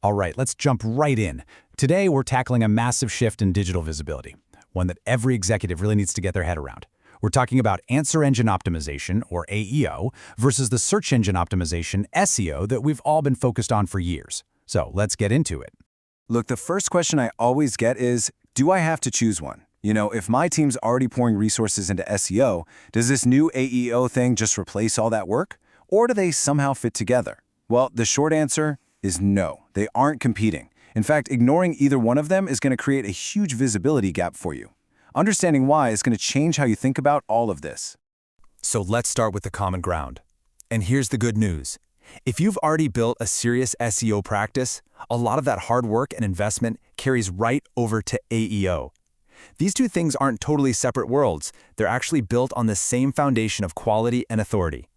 All right, let's jump right in. Today, we're tackling a massive shift in digital visibility, one that every executive really needs to get their head around. We're talking about answer engine optimization, or AEO, versus the search engine optimization, SEO, that we've all been focused on for years. So let's get into it. Look, the first question I always get is, do I have to choose one? If my team's already pouring resources into SEO, does this new AEO thing just replace all that work? Or do they somehow fit together? Well, the short answer is no, they aren't competing. In fact, ignoring either one of them is going to create a huge visibility gap for you. Understanding why is going to change how you think about all of this. So let's start with the common ground. And here's the good news. If you've already built a serious SEO practice, a lot of that hard work and investment carries right over to AEO. These two things aren't totally separate worlds. They're actually built on the same foundation of quality and authority.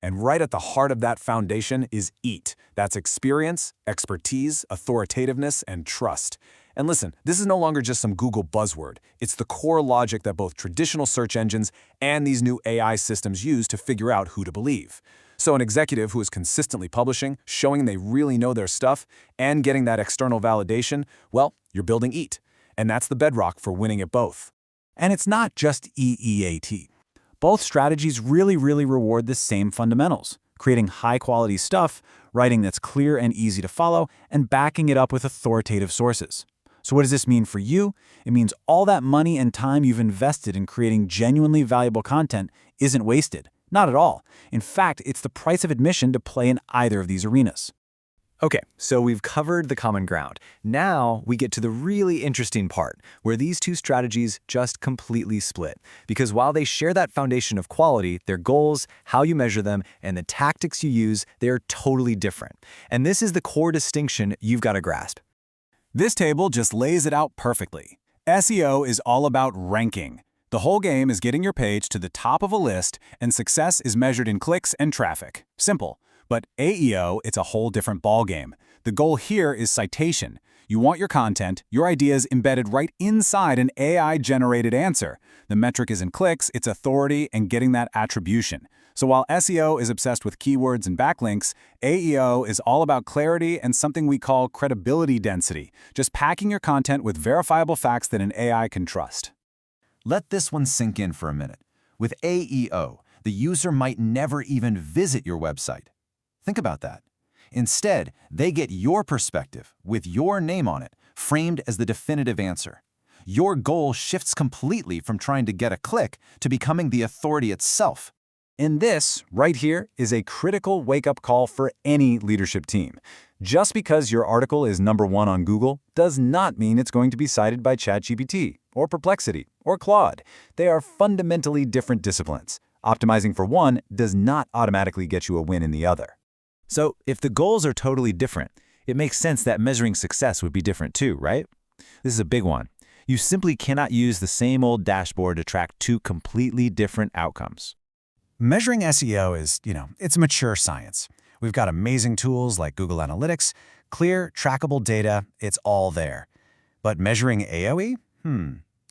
And right at the heart of that foundation is EAT. That's experience, expertise, authoritativeness, and trust. And listen, this is no longer just some Google buzzword. It's the core logic that both traditional search engines and these new AI systems use to figure out who to believe. So an executive who is consistently publishing, showing they really know their stuff, and getting that external validation, well, you're building EAT. And that's the bedrock for winning at both. And it's not just EEAT. Both strategies really reward the same fundamentals: creating high-quality stuff, writing that's clear and easy to follow, and backing it up with authoritative sources. So what does this mean for you? It means all that money and time you've invested in creating genuinely valuable content isn't wasted. Not at all. In fact, it's the price of admission to play in either of these arenas. Okay, so we've covered the common ground. Now we get to the really interesting part, where these two strategies just completely split. Because while they share that foundation of quality, their goals, how you measure them, and the tactics you use, they're totally different. And this is the core distinction you've got to grasp. This table just lays it out perfectly. SEO is all about ranking. The whole game is getting your page to the top of a list, and success is measured in clicks and traffic. Simple. But AEO, it's a whole different ballgame. The goal here is citation. You want your content, your ideas embedded right inside an AI-generated answer. The metric is in clicks, it's authority, and getting that attribution. So while SEO is obsessed with keywords and backlinks, AEO is all about clarity and something we call credibility density, just packing your content with verifiable facts that an AI can trust. Let this one sink in for a minute. With AEO, the user might never even visit your website. Think about that. Instead, they get your perspective, with your name on it, framed as the definitive answer. Your goal shifts completely from trying to get a click to becoming the authority itself. And this, right here, is a critical wake-up call for any leadership team. Just because your article is #1 on Google does not mean it's going to be cited by ChatGPT, or Perplexity, or Claude. They are fundamentally different disciplines. Optimizing for one does not automatically get you a win in the other. So if the goals are totally different, it makes sense that measuring success would be different too, right? This is a big one. You simply cannot use the same old dashboard to track two completely different outcomes. Measuring SEO is, it's a mature science. We've got amazing tools like Google Analytics, clear, trackable data, it's all there. But measuring AOE?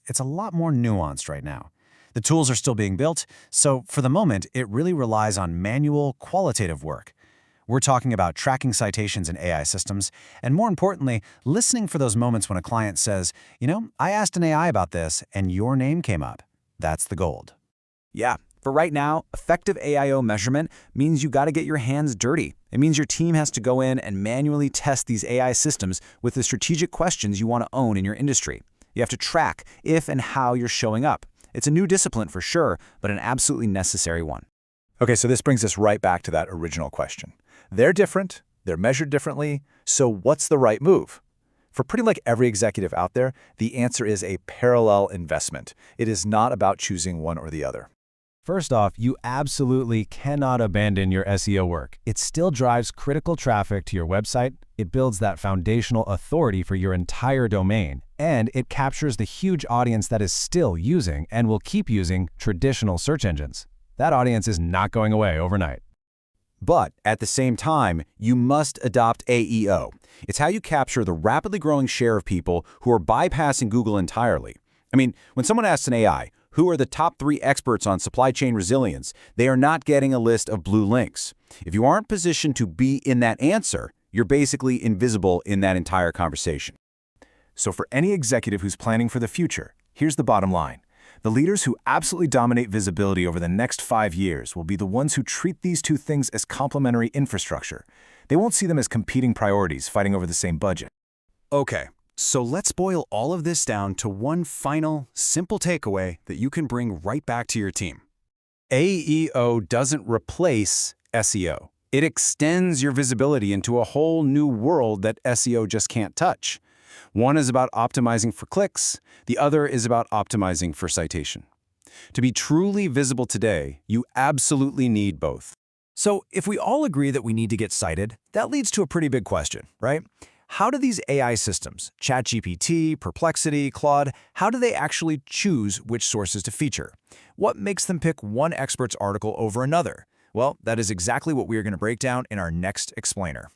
It's a lot more nuanced right now. The tools are still being built, so for the moment, it really relies on manual, qualitative work. We're talking about tracking citations in AI systems, and more importantly, listening for those moments when a client says, I asked an AI about this, and your name came up. That's the gold. Yeah, for right now, effective AIO measurement means you got to get your hands dirty. It means your team has to go in and manually test these AI systems with the strategic questions you want to own in your industry. You have to track if and how you're showing up. It's a new discipline for sure, but an absolutely necessary one. Okay, so this brings us right back to that original question. They're different, they're measured differently, so what's the right move? For pretty much every executive out there, the answer is a parallel investment. It is not about choosing one or the other. First off, you absolutely cannot abandon your SEO work. It still drives critical traffic to your website, it builds that foundational authority for your entire domain, and it captures the huge audience that is still using and will keep using traditional search engines. That audience is not going away overnight. But at the same time, you must adopt AEO. It's how you capture the rapidly growing share of people who are bypassing Google entirely. I mean, when someone asks an AI, who are the top 3 experts on supply chain resilience, they are not getting a list of blue links. If you aren't positioned to be in that answer, You're basically invisible in that entire conversation. So for any executive who's planning for the future, here's the bottom line. The leaders who absolutely dominate visibility over the next 5 years will be the ones who treat these two things as complementary infrastructure. They won't see them as competing priorities fighting over the same budget. Okay, so let's boil all of this down to one final, simple takeaway that you can bring right back to your team. AEO doesn't replace SEO. It extends your visibility into a whole new world that SEO just can't touch. One is about optimizing for clicks, the other is about optimizing for citation. To be truly visible today, you absolutely need both. So if we all agree that we need to get cited, that leads to a pretty big question, right? How do these AI systems, ChatGPT, Perplexity, Claude, how do they actually choose which sources to feature? What makes them pick one expert's article over another? Well, that is exactly what we are going to break down in our next explainer.